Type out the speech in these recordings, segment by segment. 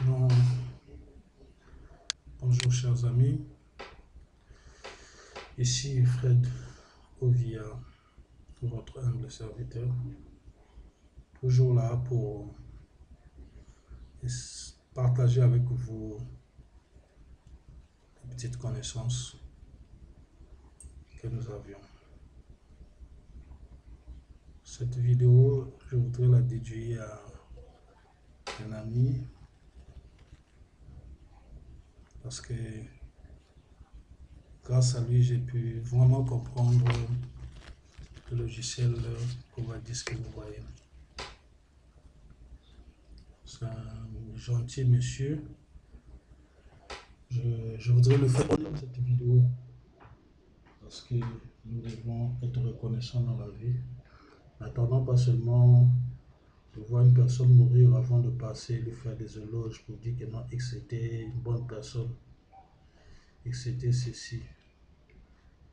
Bon, bonjour chers amis, ici Fred Ovia, votre humble serviteur, toujours là pour partager avec vous les petites connaissances que nous avions. Cette vidéo, je voudrais la dédier à un ami parce que grâce à lui, j'ai pu vraiment comprendre le logiciel Covadis que vous voyez. C'est un gentil monsieur. Je voudrais le faire dans cette vidéo parce que nous devons être reconnaissants dans la vie. N'attendons pas seulement de voir une personne mourir avant de passer, lui faire des éloges pour dire que non, et que c'était une bonne personne, et que c'était ceci.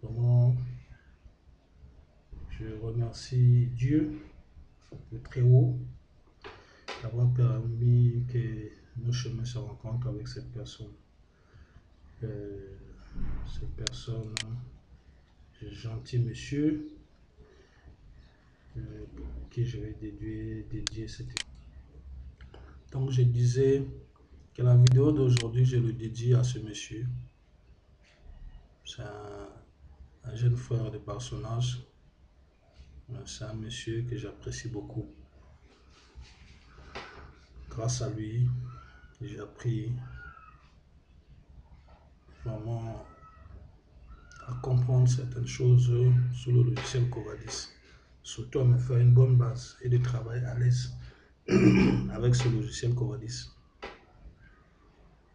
Vraiment, je remercie Dieu, le Très-Haut, d'avoir permis que nos chemins se rencontrent avec cette personne. Cette personne, gentil monsieur, qui je vais dédier cette vidéo. Donc je disais que la vidéo d'aujourd'hui, je le dédie à ce monsieur. C'est un jeune frère de personnage. C'est un monsieur que j'apprécie beaucoup. Grâce à lui, j'ai appris vraiment à comprendre certaines choses sur le logiciel Covadis. Surtout à me faire une bonne base et de travailler à l'aise avec ce logiciel Covadis.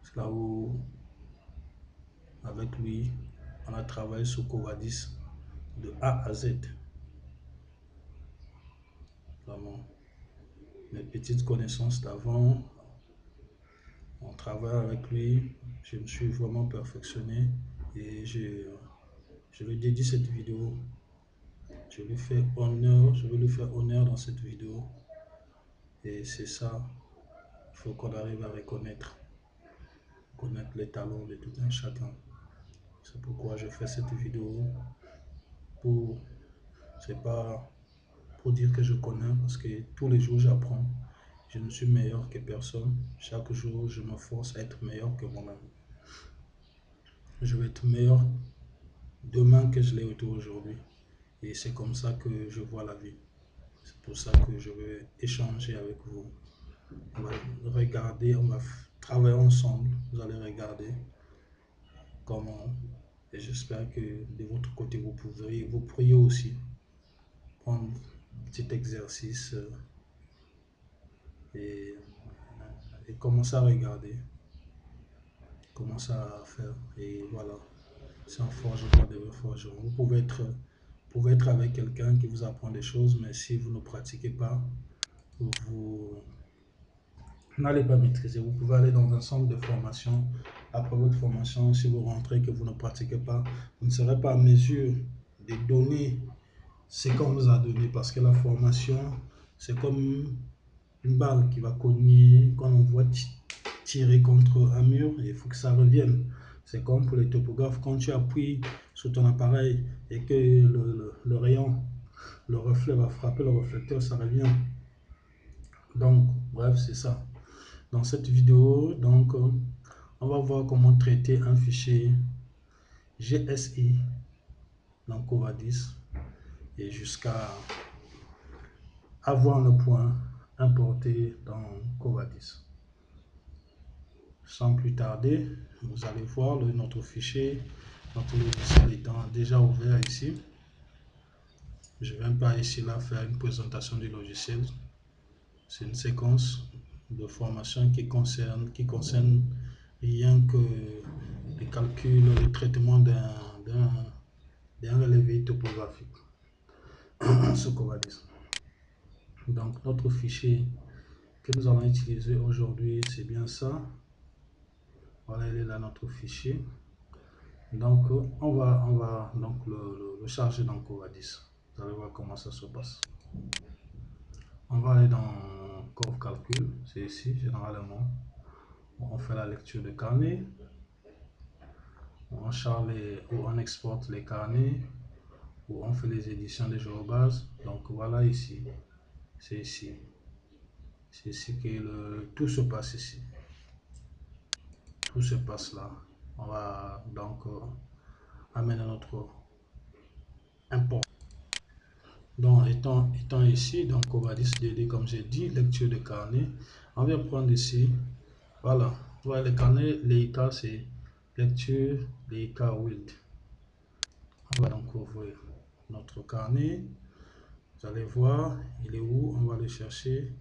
C'est là où, avec lui, on a travaillé sur Covadis de A à Z. Vraiment, mes petites connaissances d'avant, on travaille avec lui, je me suis vraiment perfectionné et je lui dédie cette vidéo. Je lui fais honneur, je vais lui faire honneur dans cette vidéo. Et c'est ça, il faut qu'on arrive à reconnaître les talents de tout un chacun. C'est pourquoi je fais cette vidéo. C'est pas pour dire que je connais, parce que tous les jours j'apprends. Je ne suis meilleur que personne. Chaque jour, je me force à être meilleur que moi-même. Je vais être meilleur demain que je l'ai été aujourd'hui. Et c'est comme ça que je vois la vie. C'est pour ça que je vais échanger avec vous. On va regarder, on va travailler ensemble. Vous allez regarder comment. Et j'espère que de votre côté, vous pourriez aussi prendre un petit exercice et commencer à regarder, commencer à faire. Et voilà, c'est un forgeron de forgeron. Vous pouvez être avec quelqu'un qui vous apprend des choses, mais si vous ne pratiquez pas, vous n'allez pas maîtriser. Vous pouvez aller dans un centre de formation. Après votre formation, si vous rentrez que vous ne pratiquez pas, vous ne serez pas à mesure de donner ce qu'on vous a donné, parce que la formation, c'est comme une balle qui va cogner quand on voit tirer contre un mur, et il faut que ça revienne. C'est comme pour les topographes, quand tu appuies sur ton appareil et que le rayon, le reflet va frapper le réflecteur, ça revient. Donc, bref, c'est ça. Dans cette vidéo, donc, on va voir comment traiter un fichier GSI dans Covadis et jusqu'à avoir le point importé dans Covadis. Sans plus tarder, vous allez voir notre fichier, notre logiciel étant déjà ouvert ici. Je ne viens pas ici là faire une présentation du logiciel. C'est une séquence de formation qui concerne rien que les calculs, le traitement d'un relevé topographique. Ce qu'on va dire. Donc notre fichier que nous allons utiliser aujourd'hui, c'est bien ça. Voilà, il est là notre fichier. Donc on va donc le charger dans Covadis. Vous allez voir comment ça se passe. On va aller dans Cov Calcul, c'est ici généralement. On fait la lecture de carnet, on charge ou on exporte les carnets, ou on fait les éditions des géobases. Donc voilà ici, c'est ici. C'est ici que tout se passe ici. Tout se passe là. On va donc amener notre import. Donc étant ici, donc on va décider, comme j'ai dit, lecture de carnet. On vient prendre ici, voilà. Voilà le carnet, l'EICA c'est lecture, l'EICA WILD. On va donc ouvrir notre carnet. Vous allez voir, il est où? On va le chercher.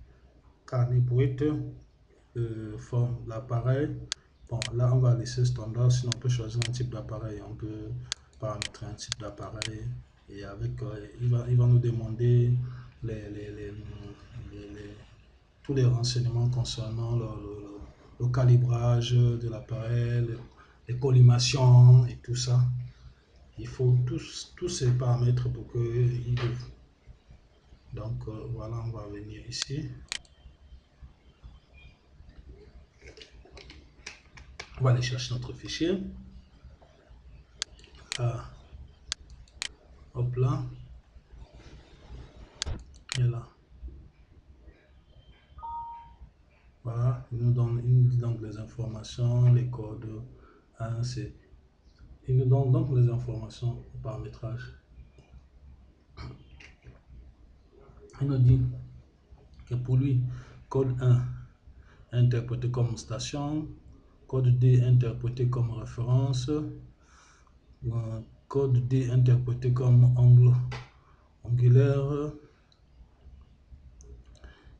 Carnet brut, forme l'appareil. Bon, là, on va laisser standard. Sinon, on peut choisir un type d'appareil. On peut paramétrer un type d'appareil. Et avec, il va nous demander tous les renseignements concernant le calibrage de l'appareil, les collimations et tout ça. Il faut tous ces paramètres pour qu'il ouvre. Donc, voilà, on va venir ici. On va aller chercher notre fichier. Ah, hop là. Et là. Voilà, il nous dit donc les informations, les codes. Il nous donne donc les informations au paramétrage. Il nous dit que pour lui, code 1 interprété comme station, code D interprété comme référence, code D interprété comme angle angulaire,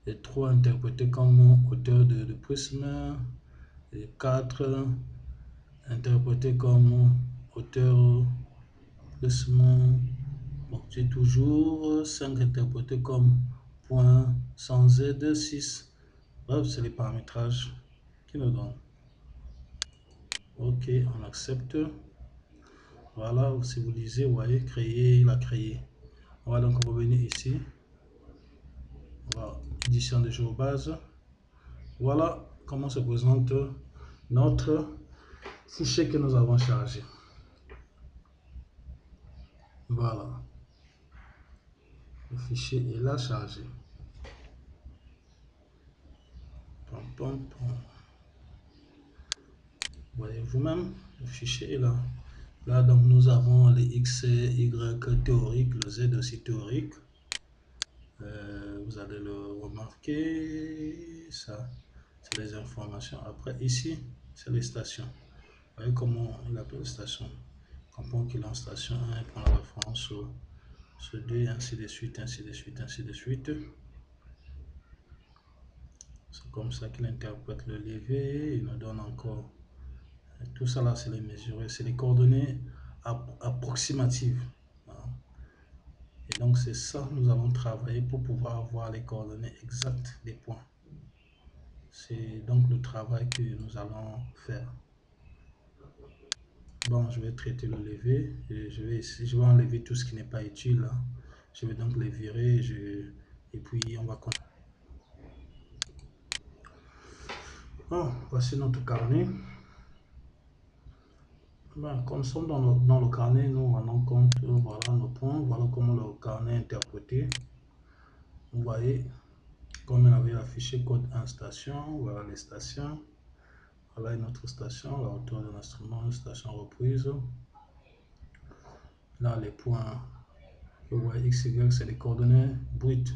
et 3 interprété comme hauteur de prisme, et 4 interprété comme hauteur prisme. Bon, j'ai toujours 5 interprété comme point sans Z, 6. Bref, c'est les paramétrages qui nous donnent. Ok, on accepte. Voilà, si vous lisez, vous voyez, créer, il a créé. On va donc revenir ici. Voilà, édition de géobase. Voilà comment se présente notre fichier que nous avons chargé. Voilà, le fichier est là chargé. Pom, pom, pom. Voyez vous-même, le fichier est là. Là, donc, nous avons les X et Y théoriques, le Z aussi théorique. Vous allez le remarquer, ça, c'est les informations. Après, ici, c'est les stations. Vous voyez comment il appelle les stations. Comprend qu'il est en station 1, il prend la référence sur 2, ainsi de suite, ainsi de suite, ainsi de suite. C'est comme ça qu'il interprète le levé. Il nous donne encore. Tout ça là, c'est les mesurés, c'est les coordonnées approximatives. Et donc, c'est ça que nous allons travailler pour pouvoir avoir les coordonnées exactes des points. C'est donc le travail que nous allons faire. Bon, je vais traiter le levé. Et je vais enlever tout ce qui n'est pas utile là. Je vais donc les virer. Et puis, on va continuer. Bon, voici notre carnet. Ben, comme nous sommes dans le carnet, nous rendons compte, voilà nos points, voilà comment le carnet est interprété. Vous voyez, comme on avait affiché code 1 station, voilà les stations. Voilà une autre station, la hauteur de l'instrument, station reprise. Là, les points, vous voyez X, Y, c'est les coordonnées brutes.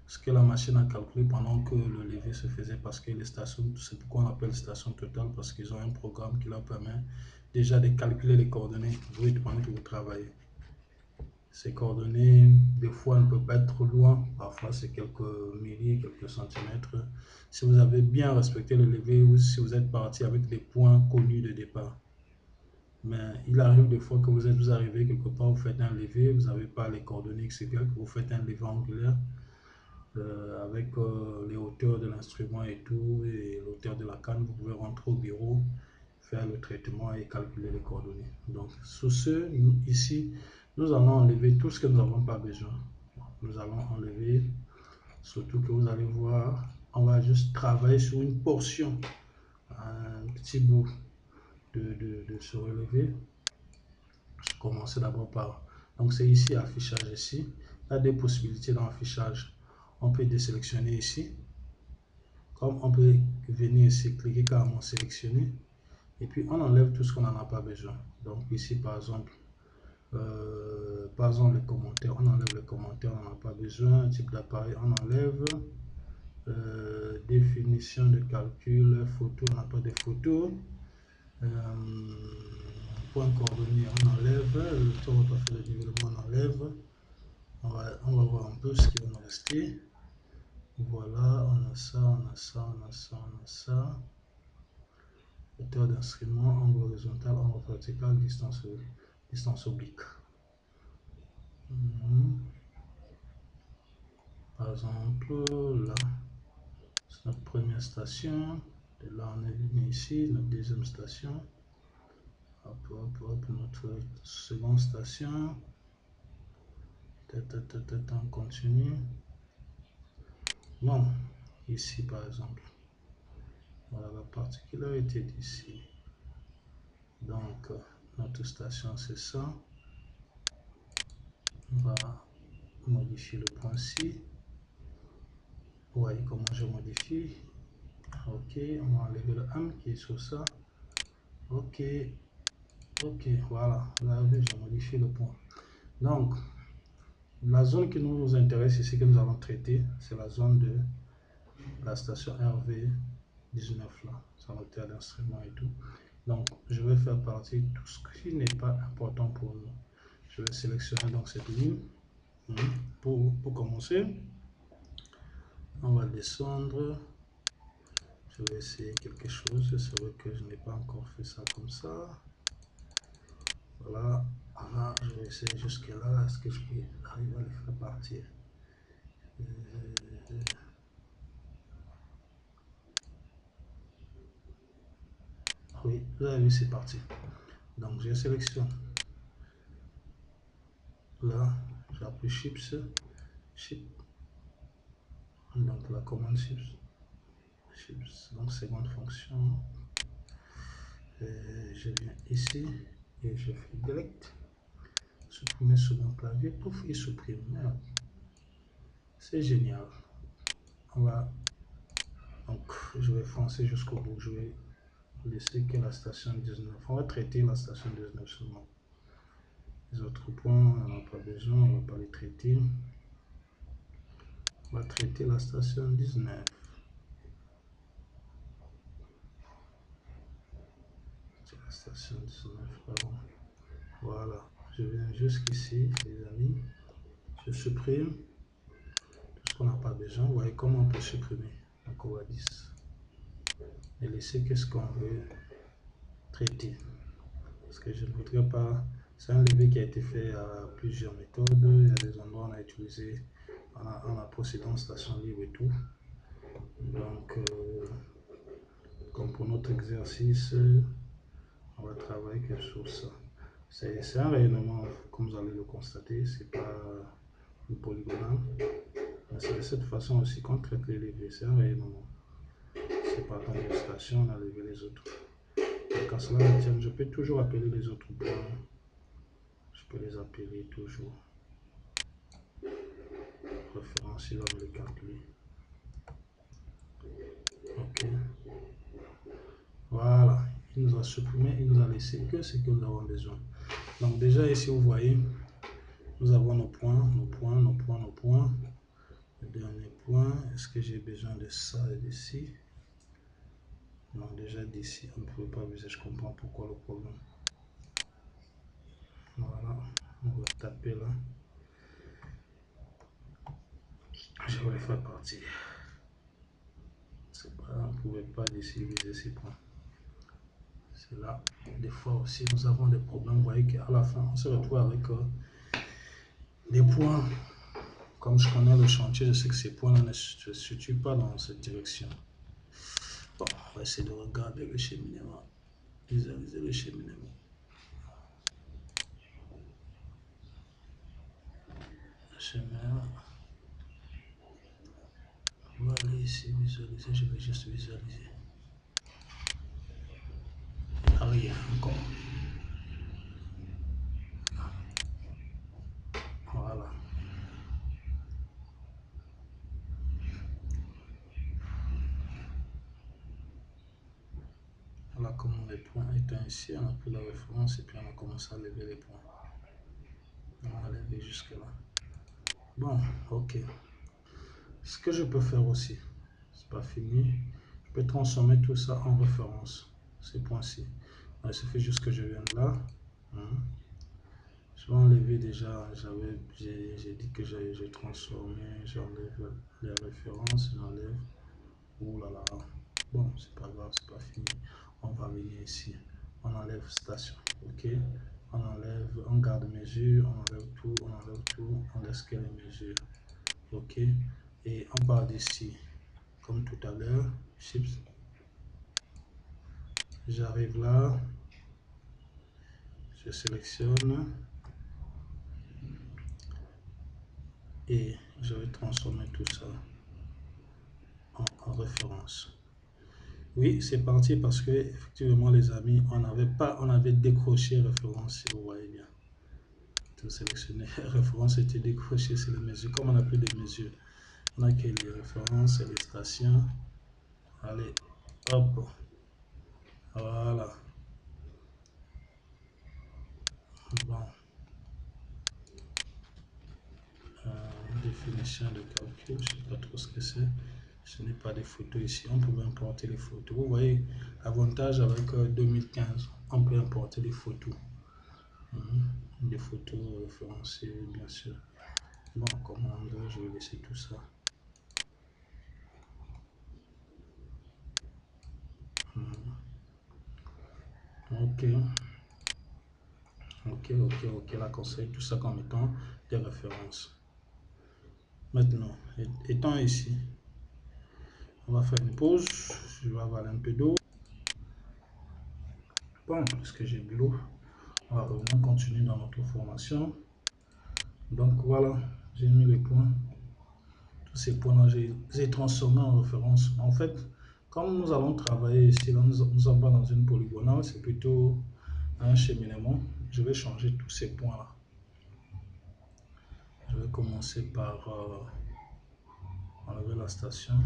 Ce que la machine a calculé pendant que le levé se faisait, parce que les stations, c'est pourquoi on appelle station totale, parce qu'ils ont un programme qui leur permet déjà de calculer les coordonnées brutes pendant que vous travaillez. Ces coordonnées, des fois, ne peuvent pas être loin. Parfois, c'est quelques millis, quelques centimètres. Si vous avez bien respecté le levé ou si vous êtes parti avec des points connus de départ. Mais il arrive des fois que vous arrivez quelque part, vous faites un levé, vous n'avez pas les coordonnées, etc. Que vous faites un levé angulaire avec les hauteurs de l'instrument et tout, et l'auteur de la canne. Vous pouvez rentrer au bureau, faire le traitement et calculer les coordonnées. Donc, sur ce, ici, nous allons enlever tout ce que nous n'avons pas besoin. Nous allons enlever, surtout que vous allez voir, on va juste travailler sur une portion un petit bout de se relever. Je commence d'abord par, donc c'est ici affichage ici. Il y a des possibilités dans l'affichage. On peut désélectionner ici. Comme on peut venir ici, cliquer carrément sélectionner. Et puis on enlève tout ce qu'on n'en a pas besoin. Donc ici par exemple les commentaires, on enlève les commentaires, on n'en a pas besoin. Type d'appareil, on enlève. Définition de calcul, photo, on n'a pas de photos. Point coordonnées, on enlève. Le tour va pas faire le nivellement, on enlève. On va voir un peu ce qui va nous rester. Voilà, on a ça, on a ça, on a ça, on a ça. Hauteur d'instrument, angle horizontal, angle vertical, distance oblique. Par exemple, là, c'est notre première station. De là, on est venu ici, notre deuxième station. Hop, hop, hop, notre seconde station. On continue. Bon, ici par exemple. Voilà la particularité d'ici. Donc, notre station, c'est ça. On va modifier le point ci. Vous voyez comment je modifie. Ok, on va enlever le AM qui est sur ça. Ok, ok, voilà. Vous avez vu, j'ai modifié le point. Donc, la zone qui nous intéresse ici, que nous allons traiter, c'est la zone de la station RV19 là. Ça va être l'instrument et tout. Donc, je vais faire partie de tout ce qui n'est pas important pour nous. Je vais sélectionner donc cette ligne. Pour commencer, on va descendre. Je vais essayer quelque chose. C'est vrai que je n'ai pas encore fait ça comme ça. Voilà. Voilà. Je vais essayer jusque là. Est-ce que je peux arriver à le faire partir? Oui, vous avez vu, c'est parti. Donc, je sélectionne. Là, j'appuie Shift. Donc, la commande Shift. Donc, seconde fonction. Je viens ici et je fais Delete. Supprimer sur mon clavier. Pouf, il supprime. Merde. C'est génial. On va. Donc, je vais foncer jusqu'au bout. Je vais laisser que la station 19. On va traiter la station 19 seulement. Les autres points, on n'en a pas besoin. On ne va pas les traiter. On va traiter la station 19. C'est la station 19, pardon. Voilà. Je viens jusqu'ici, les amis. Je supprime tout ce qu'on n'a pas besoin. Vous voyez comment on peut supprimer. Donc, on va 10. Et laisser qu'est-ce qu'on veut traiter. Parce que je ne voudrais pas. C'est un levé qui a été fait à plusieurs méthodes. Il y a des endroits où on a utilisé en la précédente station libre et tout. Donc, comme pour notre exercice, on va travailler que sur ça. C'est un rayonnement, comme vous allez le constater, c'est pas une polygonale. Mais c'est de cette façon aussi qu'on traite les levées. C'est un rayonnement. C'est pas dans une station, on a levé les autres. Donc à cela, je peux toujours appeler les autres points. Je peux les appeler toujours. Référence, il va me les calculer. Ok. Voilà. Il nous a supprimé, il nous a laissé que ce que nous avons besoin. Donc déjà ici, vous voyez, nous avons nos points, nos points, nos points, nos points. Le dernier point, est-ce que j'ai besoin de ça et d'ici? Non, déjà d'ici, on ne peut pas viser, je comprends pourquoi le problème. Voilà, on va taper là. Je vais le faire partir. C'est pas, on ne pouvait pas d'ici viser ces points. C'est là, des fois aussi, nous avons des problèmes. Vous voyez qu'à la fin, on se retrouve avec des points. Comme je connais le chantier, je sais que ces points-là ne se situent pas dans cette direction. Bon, on va essayer de regarder le cheminement. Visualiser le cheminement. Le cheminement. On va aller ici, visualiser. Je vais juste visualiser. Voyez, encore. Voilà. Voilà comment les points étaient ainsi. On a pris la référence et puis on a commencé à lever les points. On a levé jusque là. Bon, ok. Ce que je peux faire aussi, c'est pas fini. Je peux transformer tout ça en référence. Ces points-ci. Il suffit juste que je vienne là. Je vais enlever déjà, j'ai dit que j'ai transformé, j'enlève les références, j'enlève, oh là là, bon c'est pas grave, c'est pas fini, on va venir ici, on enlève station, ok, on enlève, on garde mesure, on enlève tout, on laisse que les mesures, ok, et on part d'ici, comme tout à l'heure, chips, j'arrive là, je sélectionne, et je vais transformer tout ça en référence. Oui, c'est parti parce que effectivement les amis, on avait décroché référence, si vous voyez bien. Tout sélectionné, référence était décrochée sur les mesures. Comme on n'a plus de mesures, on a que les références et les stations. Allez, hop, voilà. Bon, définition de calcul, je ne sais pas trop ce que c'est. Ce n'est pas des photos ici, on peut importer les photos. Vous voyez, avantage avec 2015, on peut importer les photos. Des photos référencées, bien sûr. Bon, commande, je vais laisser tout ça. Ok, la conseil, tout ça comme étant des références. Maintenant, étant ici, on va faire une pause. Je vais avaler un peu d'eau. Bon, puisque j'ai bu l'eau, on va revenir continuer dans notre formation. Donc voilà, j'ai mis les points. Tous ces points-là, j'ai transformé en référence. En fait, comme nous allons travailler ici, là, nous sommes pas dans une polygonale, c'est plutôt un cheminement. Je vais changer tous ces points-là. Je vais commencer par enlever la station.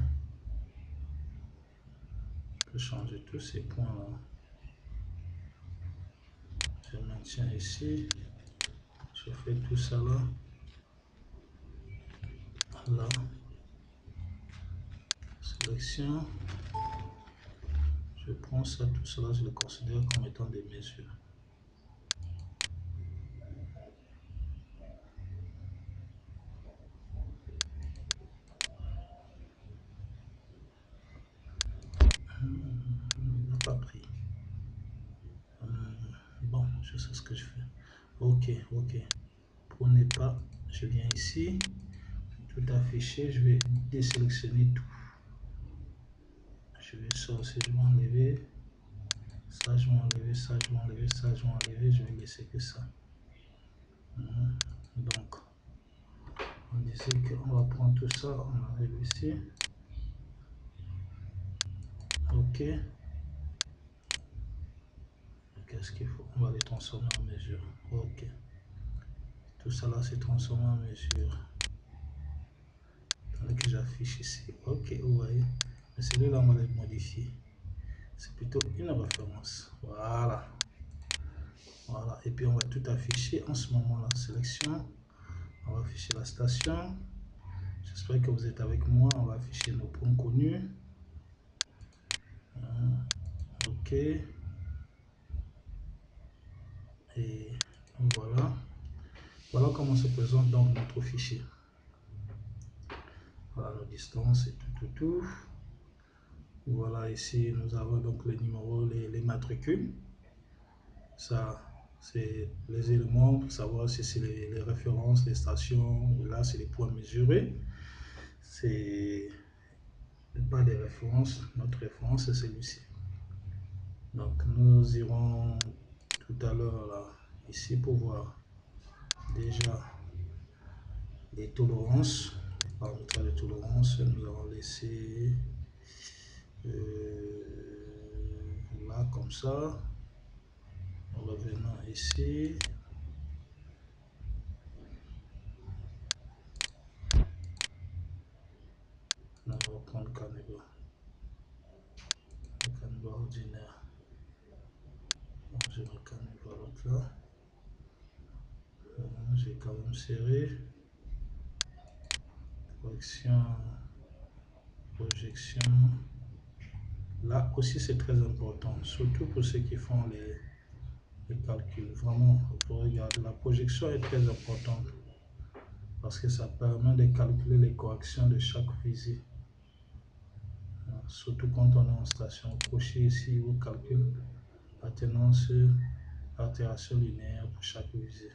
Je peux changer tous ces points-là. Je maintiens ici. Je fais tout ça là. Là. Sélection. Je prends ça, tout cela, je le considère comme étant des mesures. Il n'a pas pris. Bon, je sais ce que je fais. Ok. Prenez pas, je viens ici. Tout affiché, je vais désélectionner tout. Je vais sortir, je vais enlever. Ça, je vais enlever, ça, je vais enlever, ça, je vais enlever. Je vais laisser que ça. Donc, on disait qu'on va prendre tout ça, on arrive ici. Ok. Qu'est-ce qu'il faut? On va les transformer en mesure. Ok. Tout ça là, c'est transformé en mesure. Attendez que j'affiche ici. Ok, vous voyez. Mais celui-là, on va les modifier. C'est plutôt une référence. Voilà. Voilà. Et puis, on va tout afficher en ce moment-là. Sélection. On va afficher la station. J'espère que vous êtes avec moi. On va afficher nos points connus. Ok. Et voilà. Voilà comment se présente donc notre fichier. Voilà nos distances et tout. Voilà, ici nous avons donc les numéros, les matricules. Ça, c'est les éléments pour savoir si c'est les références, les stations. Là, c'est les points mesurés. C'est pas des références. Notre référence, c'est celui-ci. Donc, nous irons tout à l'heure là, ici pour voir déjà les tolérances. Les paramètres de tolérance, nous allons laisser là comme ça. Revenons ici. On va reprendre le canevas ordinaire. Donc, je mets le canevas l'autre là. J'ai quand même serré. Correction, projection. Là aussi, c'est très important, surtout pour ceux qui font les calculs. Vraiment, il faut regarder. La projection est très importante parce que ça permet de calculer les corrections de chaque visée. Surtout quand on est en station. Crochet ici, vous calculez la tendance, altération linéaire pour chaque visée.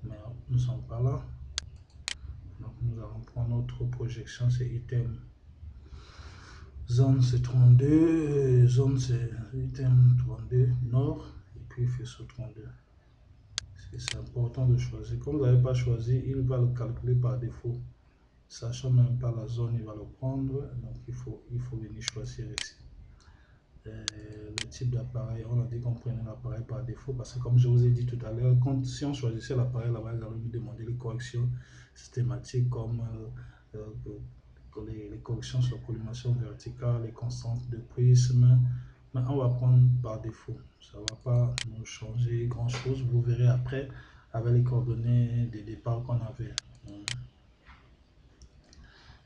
Mais nous ne sommes pas là. Donc nous allons prendre notre projection, c'est item. Zone c'est 32, zone c'est item 32 nord et puis faisceau 32. C'est important de choisir. Comme vous n'avez pas choisi, il va le calculer par défaut. Sachant même pas la zone, il va le prendre. Donc il faut venir choisir ici. Le type d'appareil, on a dit qu'on prenait l'appareil par défaut parce que comme je vous ai dit tout à l'heure, si on choisissait l'appareil là-bas, il allait nous demander les corrections systématiques comme les corrections sur collimation verticale, les constantes de prisme. Mais on va prendre par défaut. Ça ne va pas nous changer grand chose. Vous verrez après avec les coordonnées de départ qu'on avait.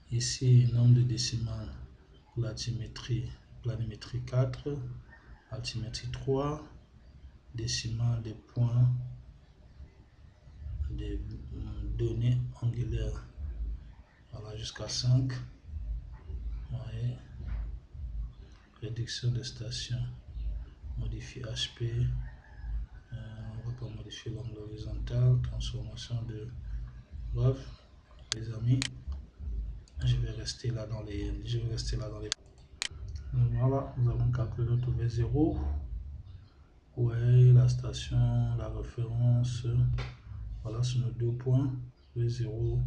Ici, nombre de décimales pour l'altimétrie, planimétrie 4, altimétrie 3, décimales des points des données angulaires. Voilà, jusqu'à 5. Ouais. Réduction de station. Modifier HP. On va pas modifier l'angle horizontal. Transformation de. Bref, les amis, je vais rester là dans les. Voilà, nous avons calculé notre V0. Ouais, la station, la référence. Voilà, sur nos 2 points. V0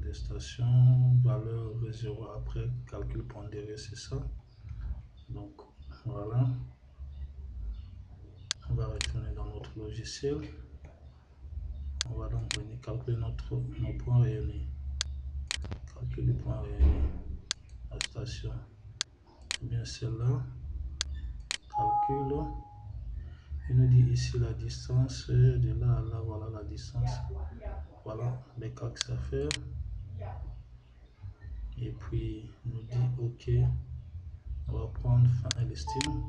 des stations, valeur V0 après calcul pondéré, c'est ça. Donc voilà, on va retourner dans notre logiciel. On va donc venir calculer nos points rayonnés. Calcul du point rayonné. La station, c'est bien celle-là. Calcul. Il nous dit ici la distance de là à là, voilà la distance. Voilà les calculs à faire. Et puis il nous dit OK. On va prendre fin à l'estime.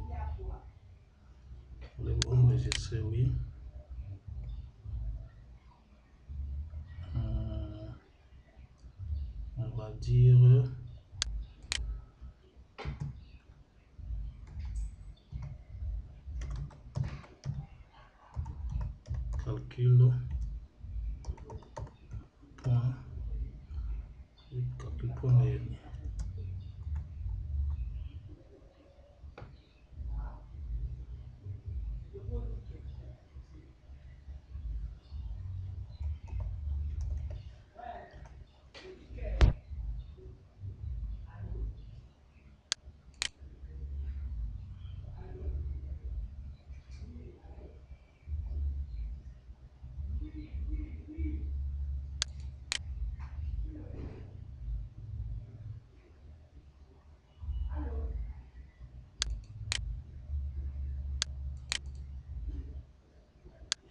Voulez-vous enregistrer? Oui. On va dire calcul point rayonné.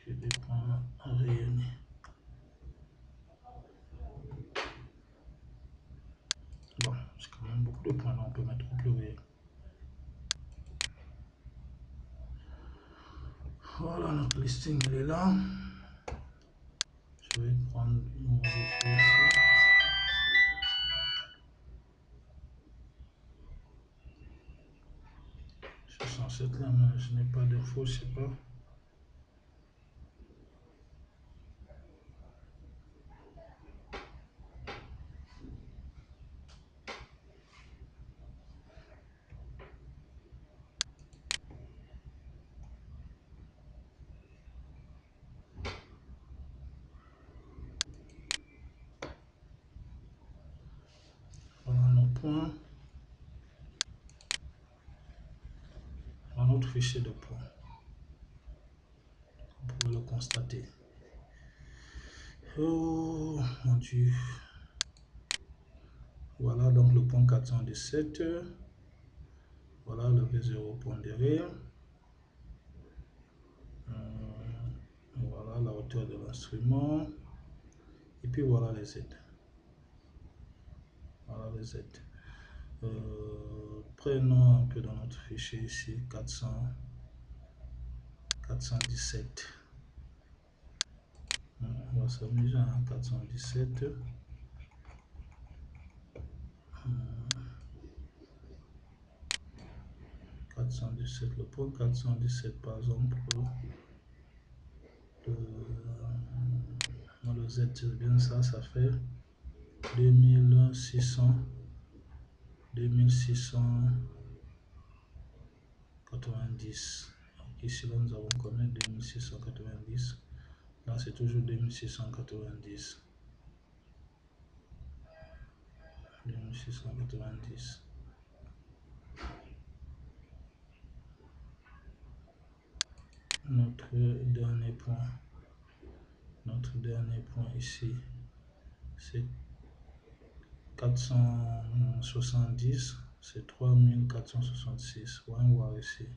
Je vais prendre un rayonné. Bon, c'est quand même beaucoup de points, là on peut mettre au pluriel. Voilà, notre listing elle est là. Je vais prendre modifier ici. Je suis censé être là, mais je n'ai pas d'infos, je sais pas. Voilà nos notre fichier de point. Vous pouvez le constater. Oh mon Dieu. Voilà donc le point 417. Voilà le V0 pondéré. Voilà la hauteur de l'instrument. Et puis voilà les Z. Voilà les Z. Prenons un peu dans notre fichier ici, 417. On va s'amuser à 417. 417, le point 417 par exemple. Le Z, c'est bien ça, ça fait 2690. Ici, là, nous avons connu 2690. Là, c'est toujours 2690. 2690. Notre dernier point ici, c'est 470, c'est 3466. On va voir ici.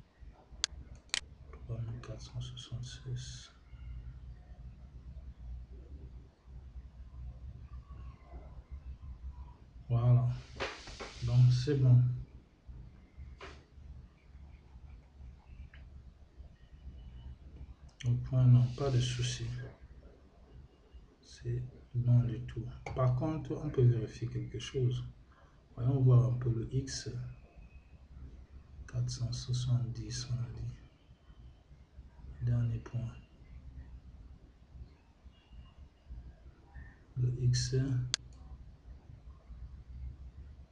3466. Voilà. Donc c'est bon. Au point, non, pas de souci. C'est non du tout. Par contre, on peut vérifier quelque chose. Voyons voir un peu le X. 470, on a dit. Dernier point. Le X,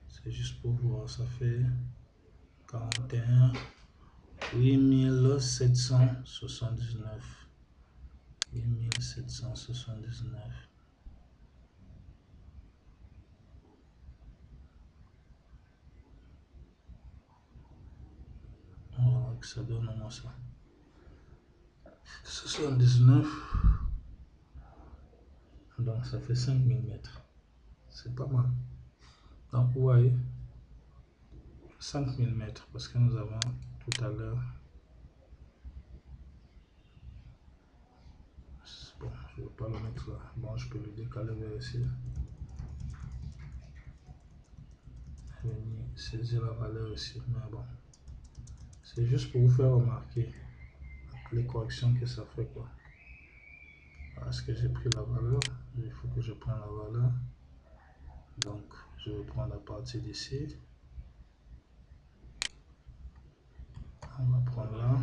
c'est juste pour voir, ça fait 41 8779. 8779. Voilà que ça donne au moins ça. 79. Donc ça fait 5000 mètres. C'est pas mal. Donc vous voyez, 5000 mètres, parce que nous avons tout à l'heure. Bon, je ne vais pas le mettre là. Bon, je peux le décaler vers ici. Je vais saisir la valeur ici, mais bon. C'est juste pour vous faire remarquer les corrections que ça fait, quoi. Parce que j'ai pris la valeur, il faut que je prenne la valeur. Donc, je vais prendre à partir d'ici. On va prendre là.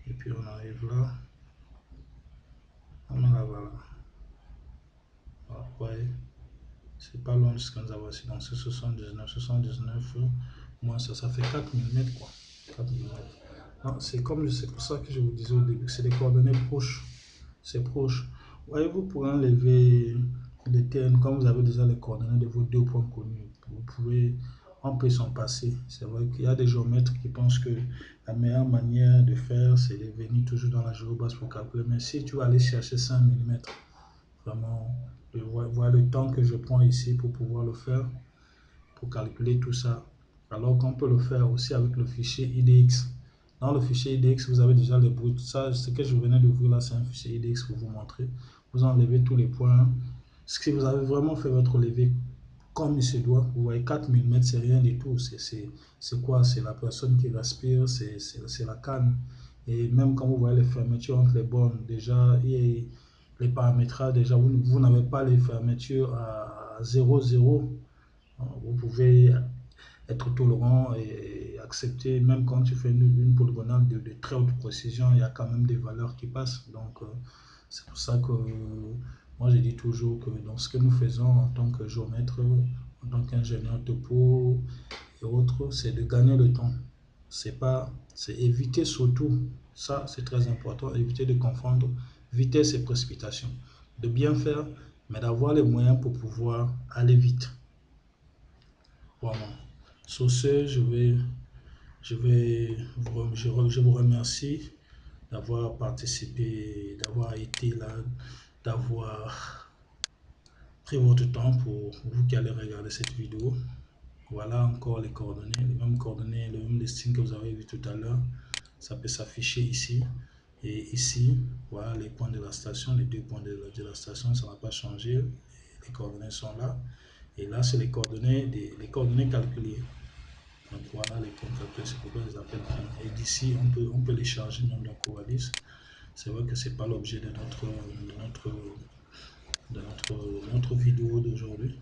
Et puis on arrive là. On met la valeur. Voilà, vous voyez, c'est pas loin de ce que nous avons ici. Donc c'est 79, moins ça fait 4000 mètres, quoi. 4000 mètres. C'est pour ça que je vous disais au début, c'est des coordonnées proches. C'est proche. Voyez-vous, pour enlever les termes, quand vous avez déjà les coordonnées de vos deux points connus, on peut s'en passer. C'est vrai qu'il y a des géomètres qui pensent que la meilleure manière de faire, c'est de venir toujours dans la géobase pour calculer. Mais si tu vas aller chercher 5 mm, vraiment, voir le temps que je prends ici pour pouvoir le faire, pour calculer tout ça, alors qu'on peut le faire aussi avec le fichier IDX. Dans le fichier IDX, vous avez déjà les bruts. Ça, ce que je venais d'ouvrir là, c'est un fichier IDX pour vous montrer. Vous enlevez tous les points. Si vous avez vraiment fait votre levé comme il se doit, vous voyez 4 mm, c'est rien du tout. C'est quoi? C'est la personne qui respire, c'est la canne. Et même quand vous voyez les fermetures entre les bornes, déjà, et les paramétrages, déjà, vous n'avez pas les fermetures à 0,0. Vous pouvez être tolérant et accepter, même quand tu fais une polygonale de très haute précision, il y a quand même des valeurs qui passent. Donc, c'est pour ça que moi, je dis toujours que dans ce que nous faisons en tant que géomètre, en tant qu'ingénieur topo et autres, c'est de gagner le temps. C'est éviter surtout, ça c'est très important, éviter de confondre vitesse et précipitation. De bien faire, mais d'avoir les moyens pour pouvoir aller vite. Voilà. Sur ce, je vais je vous remercie d'avoir participé, d'avoir été là, d'avoir pris votre temps pour vous qui allez regarder cette vidéo. Voilà encore les coordonnées, les mêmes coordonnées, le même listing que vous avez vu tout à l'heure. Ça peut s'afficher ici. Et ici, voilà les points de la station, les deux points de la station, ça n'a pas changé. Les coordonnées sont là. Et là, c'est les coordonnées calculées. Donc voilà les comptes calculés, c'est pourquoi je les appelle PIN. Et d'ici, on peut les charger même dans Covadis. C'est vrai que ce n'est pas l'objet de notre vidéo d'aujourd'hui.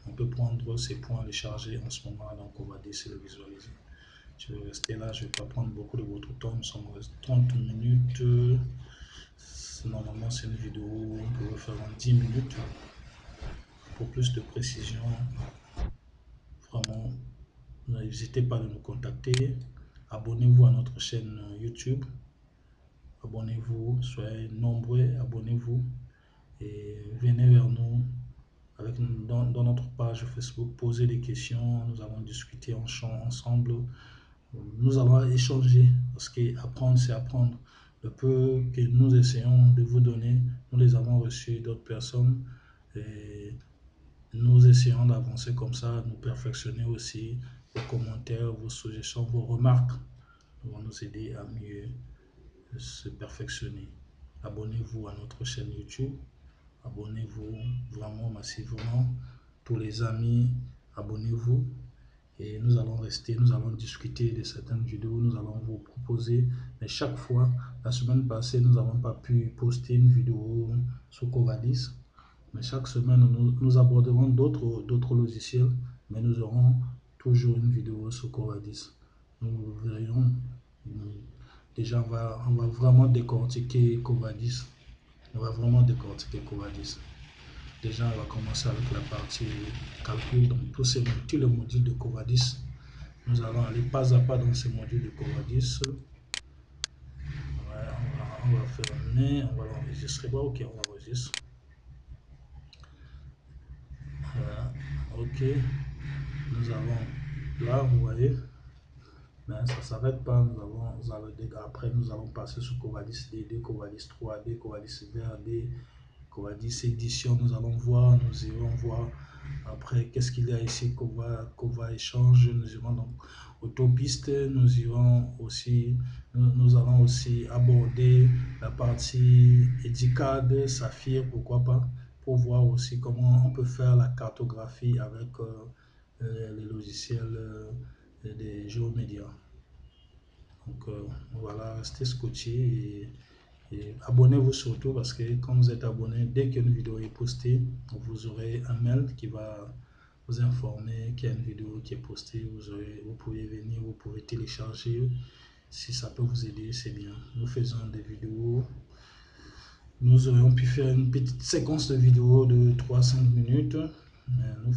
On peut prendre ces points, les charger en ce moment dans Covadis et les visualiser. Je vais rester là, je ne vais pas prendre beaucoup de votre temps. Nous sommes à 30 minutes. Normalement, c'est une vidéo, on peut le faire en 10 minutes. Pour plus de précision, vraiment, n'hésitez pas à nous contacter. Abonnez-vous à notre chaîne YouTube. Abonnez-vous, soyez nombreux, abonnez-vous et venez vers nous dans notre page Facebook, posez des questions, nous allons discuter ensemble, nous allons échanger parce qu'apprendre c'est apprendre. Le peu que nous essayons de vous donner, nous les avons reçus d'autres personnes et nous essayons d'avancer comme ça, nous perfectionner aussi. Vos commentaires, vos suggestions, vos remarques vont nous aider à mieux se perfectionner. Abonnez-vous à notre chaîne YouTube. Abonnez-vous vraiment massivement. Tous les amis, abonnez-vous. Et nous allons discuter de certaines vidéos, nous allons vous proposer. Mais chaque fois, la semaine passée, nous n'avons pas pu poster une vidéo sur Covadis. Mais chaque semaine, nous aborderons d'autres logiciels, mais nous aurons toujours une vidéo sur Covadis. Nous verrons. Déjà, on va vraiment décortiquer Covadis. On va vraiment décortiquer Covadis. Déjà, on va commencer avec la partie calcul. Donc, tous les modules de Covadis. Nous allons aller pas à pas dans ces modules de Covadis. Ouais, on va fermer, on va l'enregistrer. Bon, ok, on enregistre. Voilà, ok. Nous avons là, vous voyez. Mais ça ne s'arrête pas. Après, nous allons passer sur Covadis D2, Covadis 3D, Covadis VRD, Covadis édition. Nous irons voir après qu'est-ce qu'il y a ici, Cova échange. Nous irons donc autopiste. Nous allons aussi aborder la partie Edicad, Saphir, pourquoi pas, pour voir aussi comment on peut faire la cartographie avec les logiciels des géomédias. Donc voilà, restez scotché et abonnez-vous surtout parce que quand vous êtes abonné, dès qu'une vidéo est postée, vous aurez un mail qui va vous informer qu'il y a une vidéo qui est postée. Vous pouvez venir, vous pouvez télécharger. Si ça peut vous aider, c'est bien. Nous faisons des vidéos. Nous aurions pu faire une petite séquence de vidéos de 3-5 minutes. Mais nous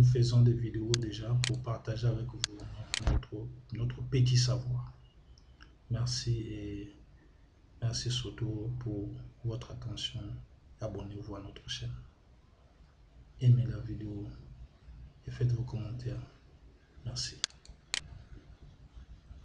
faisons des vidéos déjà pour partager avec vous notre petit savoir. Merci et merci surtout pour votre attention. Abonnez-vous à notre chaîne. Aimez la vidéo et faites vos commentaires. Merci.